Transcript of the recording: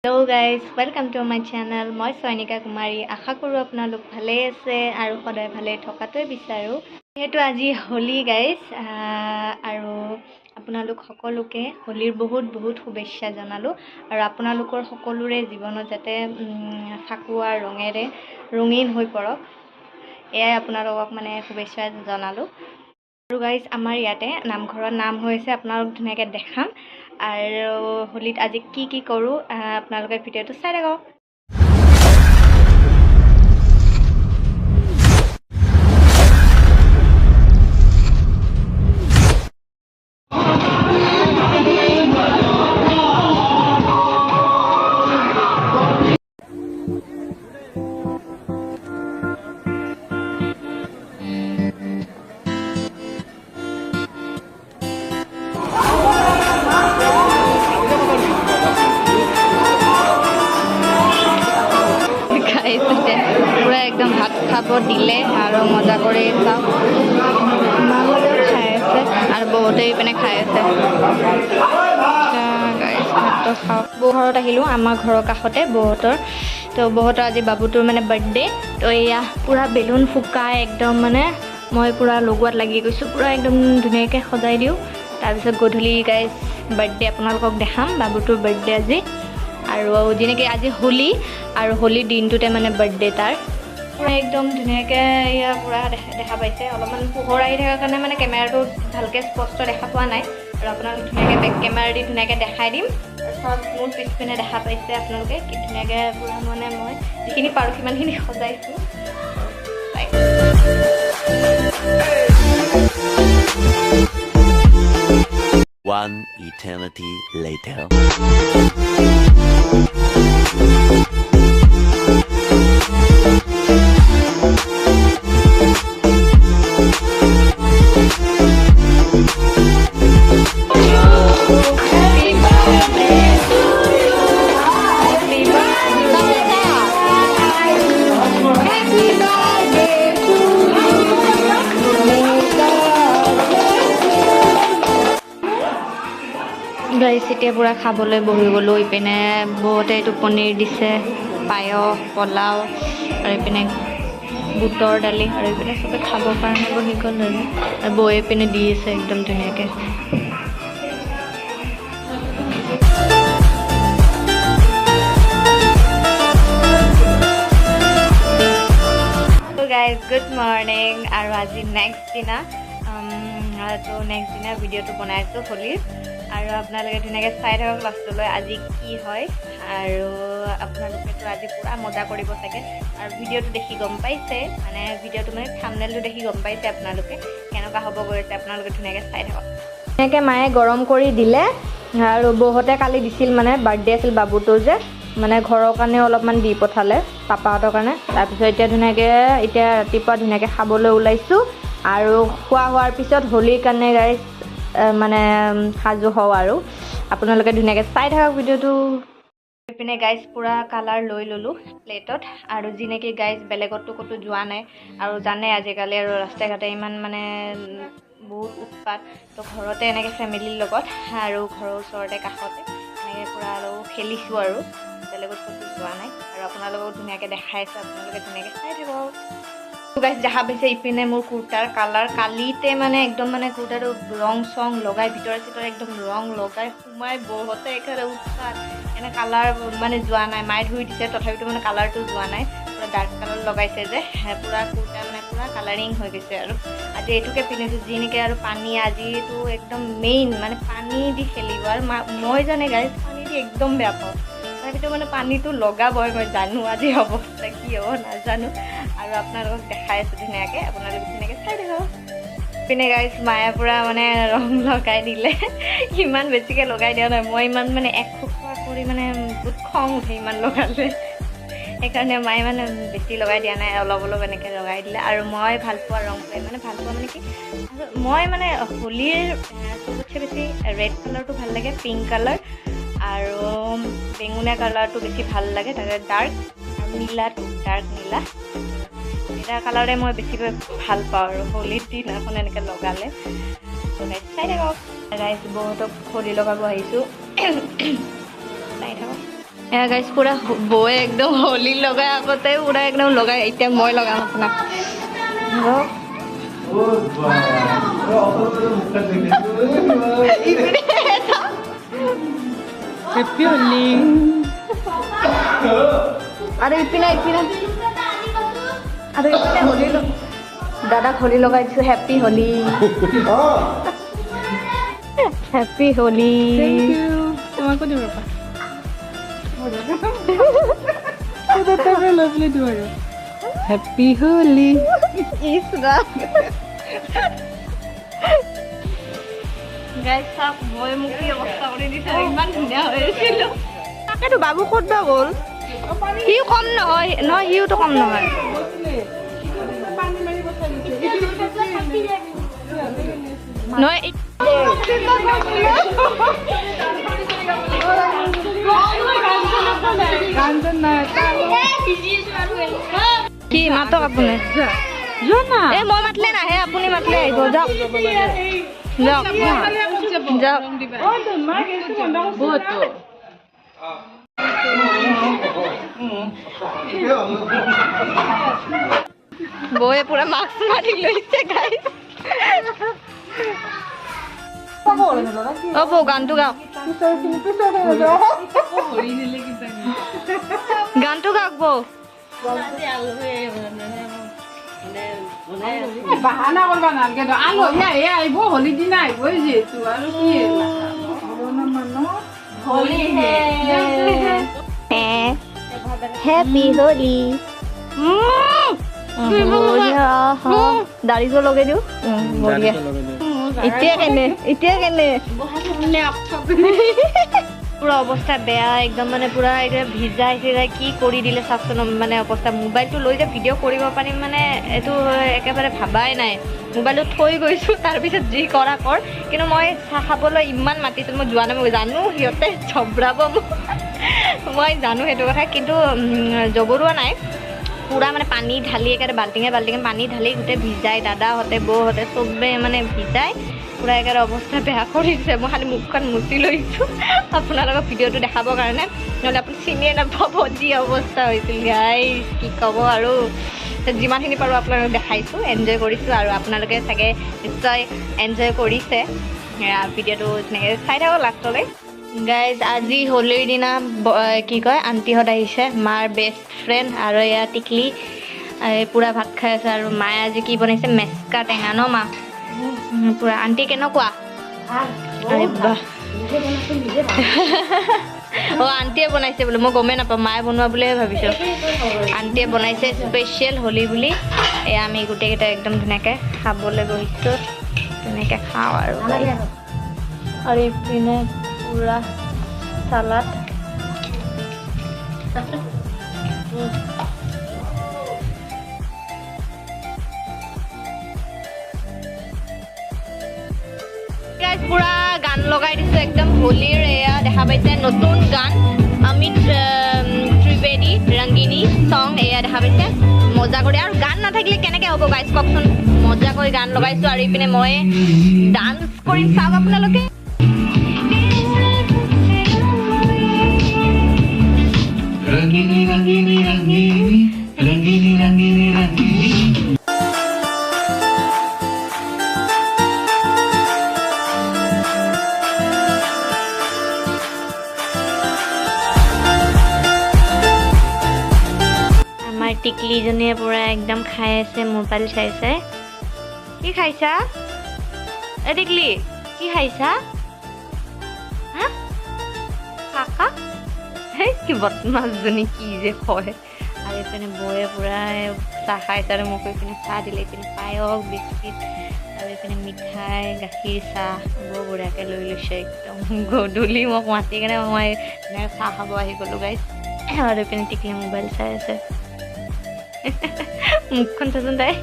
Hello guys, welcome to my channel. মই সৈনিকা কুমাৰী আশা কৰোঁ আপোনালোক ভালে আছে আৰু সদায় ভালে থকাটোৱে বিচাৰোঁ। যেহেতু আজি হোলি গাইজ আৰু আপোনালোক সকলোকে হোলিৰ বহুত শুভেচ্ছা জনালোঁ আৰু আপোনালোকৰ সকলোৰে জীৱনত যাতে ফাকুৱা ৰঙেৰে ৰঙীন হৈ পৰক এয়াই আপোনালোকক মানে শুভেচ্ছা জনালোঁ। আৰু গাইজ আমাৰ ইয়াতে নামঘৰৰ নাম হৈছে আপোনালোক ধুনীয়াকৈ দেখাম আৰু হোলিত আজি কি কৰোঁ আপোনালোকে ভিডিঅ'টো চাই থাকক। পুৰা একদম ভাত খাব দিলে আৰু মজা কৰি চাওক মাহঁতেও খাই আছে আৰু বহুতেই পিনে খাই আছে। ভাতটো খাওক। বৌ ঘৰত আহিলোঁ, আমাৰ ঘৰৰ কাষতে বৌহঁতৰ। তো বৌহঁতৰ আজি বাবুটোৰ মানে বাৰ্থডে। তো এয়া পূৰা বেলুন ফুকাই একদম মানে মই পূৰা লগোৱাত লাগি গৈছোঁ, পূৰা একদম ধুনীয়াকৈ সজাই দিওঁ। তাৰপিছত গধূলি গাইজ বাৰ্থডে আপোনালোকক দেখাম, বাবুটোৰ বাৰ্থডে আজি। আৰু যেনেকৈ আজি হোলী আৰু হোলীৰ দিনটোতে মানে বাৰ্থডে তাৰ পূৰা একদম ধুনীয়াকৈ এয়া পূৰা দেখা পাইছে। অলপমান পোহৰ আহি থকাৰ কাৰণে মানে কেমেৰাটো ভালকৈ স্পষ্ট দেখা পোৱা নাই আৰু আপোনালোক ধুনীয়াকৈ বেক কেমেৰা দি ধুনীয়াকৈ দেখাই দিম। চব মোৰ পিছপিনে দেখা পাইছে আপোনালোকে কি ধুনীয়াকৈ পূৰা মানে মই যিখিনি পাৰোঁ সিমানখিনি সজাইছোঁ। One eternity later. গাইজ এতিয়া পূৰা খাবলৈ বহি গ'লোঁ। ইপিনে বৌহঁতে এইটো পনীৰ দিছে, পায়স, পোলাও আৰু এইপিনে বুটৰ দালি আৰু এইপিনে চবে খাবৰ কাৰণে বহি গ'ল আৰু বৌয়ে পিনে দি আছে একদম ধুনীয়াকৈ। Guys good morning. আৰু আজি নেক্সট দিনা ভিডিঅ'টো বনাইছোঁ হোলীৰ আৰু আপোনালোকে ধুনীয়াকৈ চাই থাকক লাষ্টলৈ আজি কি হয়। আৰু আপোনালোকেতো আজি পূৰা মজা কৰিব চাগে আৰু ভিডিঅ'টো দেখি গম পাইছে, মানে ভিডিঅ'টো মানে থাম্বনেইলটো দেখি গম পাইছে আপোনালোকে কেনেকুৱা হ'ব গৈ আছে। আপোনালোকে ধুনীয়াকৈ চাই থাকক। ধুনীয়াকৈ মায়ে গৰম কৰি দিলে আৰু বৌহঁতে কালি দিছিল, মানে বাৰ্থডে আছিল বাবুটোৰ যে, মানে ঘৰৰ কাৰণে অলপমান দি পঠালে পাপাহঁতৰ কাৰণে। তাৰপিছত এতিয়া ৰাতিপুৱা ধুনীয়াকৈ খাবলৈ ওলাইছোঁ আৰু খোৱা হোৱাৰ পিছত হোলীৰ কাৰণে গাইজ মানে সাজু হওঁ আৰু আপোনালোকে ধুনীয়াকৈ চাই থাকক ভিডিঅ'টো। এইপিনে গাইজ পূৰা কালাৰ লৈ ল'লোঁ প্লেটত আৰু যেনেকৈ গাইজ বেলেগতো ক'তো যোৱা নাই আৰু জানে আজিকালি আৰু ৰাস্তাই ঘাটে ইমান মানে বহুত উৎপাত। তো ঘৰতে এনেকৈ ফেমিলিৰ লগত আৰু ঘৰৰ ওচৰতে কাষতে এনেকৈ পূৰা আৰু খেলিছোঁ আৰু বেলেগত ক'তো যোৱা নাই আৰু আপোনালোকক ধুনীয়াকৈ দেখাইছোঁ। আপোনালোকে ধুনীয়াকৈ চাই থাকক। গাইজ দেখা পাইছে ইপিনে মোৰ কুৰ্তাৰ কালাৰ কালিতে মানে একদম মানে কুৰ্তাটো ৰং চং লগাই ভিতৰে চিতৰে একদম ৰং লগাই সোমাই বৌহঁতে একেবাৰে উৎপাত। এনে কালাৰ মানে যোৱা নাই, মায়ে ধুই দিছে তথাপিতো মানে কালাৰটো যোৱা নাই। পূৰা ডাৰ্ক কালাৰ লগাইছে যে পূৰা কুৰ্তা মানে পূৰা কালাৰিং হৈ গৈছে। আৰু আজি এইটোকে পিন্ধিছোঁ যেনেকৈ আৰু পানী আজিতো একদম মেইন মানে পানী দি খেলিব আৰু মই জানে গাইজ পানী দি একদম বেয়া পাওঁ, তথাপিতো মানে পানীটো লগাবই। মই জানো আজি অৱস্থা কি হ'ব নাজানো আৰু আপোনালোকক দেখাই আছোঁ ধুনীয়াকৈ, আপোনালোকে ধুনীয়াকৈ চাই থাকক। পিনে গাইজ মায়ে পূৰা মানে ৰং লগাই দিলে, ইমান বেছিকৈ লগাই দিয়া নাই, মই ইমান মানে এক টুকুৰা কৰি মানে বহুত খং উঠে ইমান লগালে, সেইকাৰণে মায়ে মানে বেছি লগাই দিয়া নাই, অলপ এনেকৈ লগাই দিলে। আৰু মই ভাল পোৱা ৰংটোৱে মানে ভাল পোৱা মানে কি, মই মানে হোলীৰ চবতছে বেছি ৰেড কালাৰটো ভাল লাগে, পিংক কালাৰ আৰু বেঙুনীয়া কালাৰটো বেছি ভাল লাগে, তাতে ডাৰ্ক আৰু নীলাটো ডাৰ্ক নীলা এটা কালাৰে মই বেছিকৈ ভাল পাওঁ আৰু হোলীৰ দিনাখন এনেকৈ লগালে। তো গাইজ চাই থাকক। গাইজ বহুতক হোলী লগাব আহিছোঁ, চাই থাকক। এয়া গাইছ পুৰা বৌয়ে একদম হোলী লগাই আগতে পুৰা একদম লগাই এতিয়া মই লগাম আপোনাক Happy Holi. আৰু ইপিনে হোলী দাদাক হোলী লগাই দিছোঁ happy Holi happy Holi Thank you. তোমাকো দিব পাৰা। এটা lovely দিব আৰু। Happy Holi. গাইছ চাওক মই মোক কি অৱস্থা কৰি দিছে ইমান ধুনীয়া হৈছিলোঁ তাকেতো বাবু ক'ত বা গ'ল? সিও কম নহয় নহয় সিওতো কম নহয় নহয় কি মাতক আপুনি এই মই মাতিলে নাহে আপুনি মাতিলে আহিব যাওক যাওক যাওক বৌয়ে পুৰা মাস্ক মাৰি লৈছে গাইছ অ বৌ গানটো গাওক গানটো গাওক বৌ বাহানা কৰিব নালাগে আলহী আহি আহিব হোলী দিনা আহিবই যিহেতু আৰু কি হ্যাপি হোলি দাড়িটো লগাই দিওঁ বঢ়িয়া এতিয়া কেনে পুৰা অৱস্থা বেয়া একদম মানে পুৰা এতিয়া ভিজাই চিজাই কি কৰি দিলে চাওকচোন মানে অৱস্থা মোবাইলটো লৈ যে ভিডিঅ' কৰিব পাৰিম মানে এইটো একেবাৰে ভাবাই নাই মোবাইলটো থৈ গৈছোঁ তাৰপিছত যি কৰা কৰ কিন্তু মই চাহ খাবলৈ ইমান মাতিছোঁ মই যোৱা নাই মই জানো সিহঁতে জবৰাব মোক মই জানো সেইটো কথা কিন্তু জবৰোৱা নাই পুৰা মানে পানী ঢালি একেবাৰে বাল্টিঙে পানী ঢালি গোটেই ভিজাই দাদাহঁতে বৌহঁতে চবে মানে ভিজাই পুৰা একেবাৰে অৱস্থা বেয়া কৰিছে মই খালি মুখখন মুচি লৈছোঁ আপোনালোকক ভিডিঅ'টো দেখাবৰ কাৰণে নহ'লে আপুনি চিনিয়ে নাপাব যি অৱস্থা হৈছিল গাইছ কি ক'ব আৰু যিমানখিনি পাৰোঁ আপোনালোকক দেখাইছোঁ এনজয় কৰিছোঁ আৰু আপোনালোকে চাগে নিশ্চয় এনজয় কৰিছে ভিডিঅ'টো তেনেকৈ চাই থাকক লাষ্টলৈ গাইজ আজি হোলীৰ দিনা কি কয় আণ্টিহঁত আহিছে মাৰ বেষ্ট ফ্ৰেণ্ড আৰু এয়া টিকলি পুৰা ভাত খাই আছে আৰু মায়ে আজি কি বনাইছে মেচকা টেঙা ন মা পুৰা আণ্টি কেনেকুৱা অঁ আণ্টিয়ে বনাইছে বোলো মই গমেই নাপাওঁ মায়ে বনোৱা বুলিহে ভাবিছোঁ আণ্টিয়ে বনাইছে স্পেচিয়েল হোলী বুলি এয়া আমি গোটেইকেইটা একদম ধুনীয়াকৈ খাবলৈ বহিছোঁ তেনেকৈ খাওঁ আৰু ইপিনে পুৰা চালাড পুৰা গান লগাই দিছোঁ একদম হোলীৰ এয়া দেখা পাইছে নতুন গান অমিত ত্ৰিবেদী ৰংগিনী চং এয়া দেখা পাইছে মজা কৰি আৰু গান নাথাকিলে কেনেকৈ হ'ব গাইছ কওকচোন মজা কৰি গান লগাইছোঁ আৰু ইপিনে মই ডান্স কৰিম চাওক আপোনালোকে Rangini, rangini, rangini, rangini, rangini, rangini. আমাৰ টিকলিজনীয়ে পুৰা একদম খাই আছে মোবাইল চাইছে কি খাইছা এ টিকলি কি খাইছা হা কাকা কি বদমাছজনী কি যে কয় আৰু এইপিনে বৌয়ে পুৰা চাহ খাইছে আৰু মোক এইপিনে চাহ দিলে এইপিনে পায়স বিস্কিট আৰু এইপিনে মিঠাই গাখীৰ চাহ বৰ বঢ়িয়াকৈ লৈ লৈছে একদম গধূলি মোক মাতি কেনে মই এনেকৈ চাহ খাব আহি গ'লোঁ গাইছ আৰু এইপিনে টিকলি মোবাইল চাই আছে মুখখন চাচোন তাই